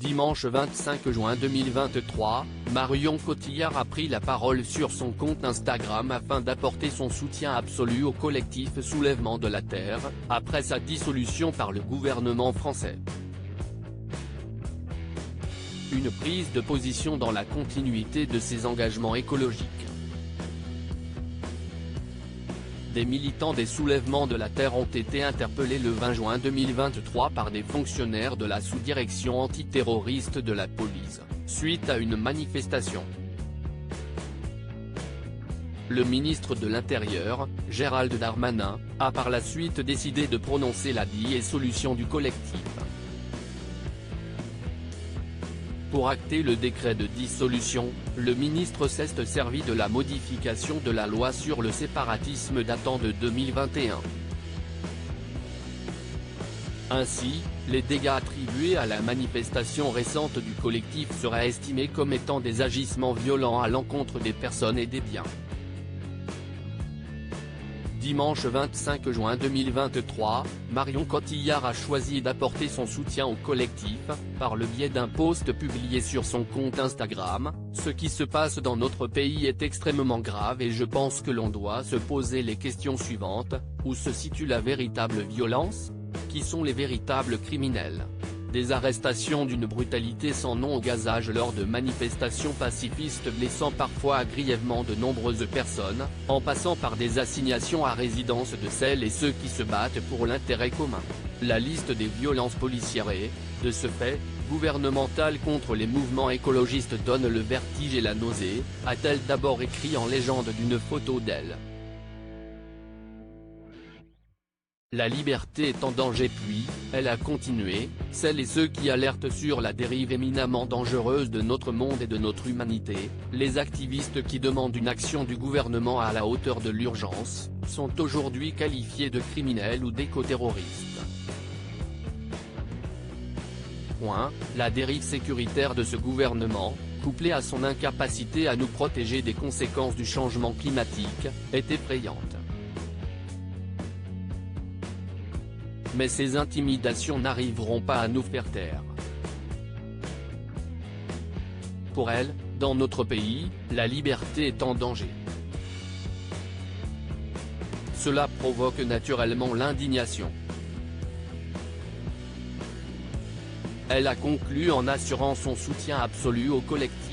Dimanche 25 juin 2023, Marion Cotillard a pris la parole sur son compte Instagram afin d'apporter son soutien absolu au collectif Soulèvement de la Terre, après sa dissolution par le gouvernement français. Une prise de position dans la continuité de ses engagements écologiques. Des militants des Soulèvements de la Terre ont été interpellés le 20 juin 2023 par des fonctionnaires de la sous-direction antiterroriste de la police, suite à une manifestation. Le ministre de l'Intérieur, Gérald Darmanin, a par la suite décidé de prononcer la dissolution du collectif. Pour acter le décret de dissolution, le ministre s'est servi de la modification de la loi sur le séparatisme datant de 2021. Ainsi, les dégâts attribués à la manifestation récente du collectif seraient estimés comme étant des agissements violents à l'encontre des personnes et des biens. Dimanche 25 juin 2023, Marion Cotillard a choisi d'apporter son soutien au collectif, par le biais d'un post publié sur son compte Instagram. Ce qui se passe dans notre pays est extrêmement grave et je pense que l'on doit se poser les questions suivantes: où se situe la véritable violence? Qui sont les véritables criminels? Des arrestations d'une brutalité sans nom au gazage lors de manifestations pacifistes blessant parfois grièvement de nombreuses personnes, en passant par des assignations à résidence de celles et ceux qui se battent pour l'intérêt commun. La liste des violences policières et, de ce fait, gouvernementales contre les mouvements écologistes donne le vertige et la nausée, a-t-elle d'abord écrit en légende d'une photo d'elle. La liberté est en danger, puis, elle a continué, celles et ceux qui alertent sur la dérive éminemment dangereuse de notre monde et de notre humanité, les activistes qui demandent une action du gouvernement à la hauteur de l'urgence, sont aujourd'hui qualifiés de criminels ou d'éco-terroristes. La dérive sécuritaire de ce gouvernement, couplée à son incapacité à nous protéger des conséquences du changement climatique, est effrayante. Mais ces intimidations n'arriveront pas à nous faire taire. Pour elle, dans notre pays, la liberté est en danger. Cela provoque naturellement l'indignation. Elle a conclu en assurant son soutien absolu au collectif.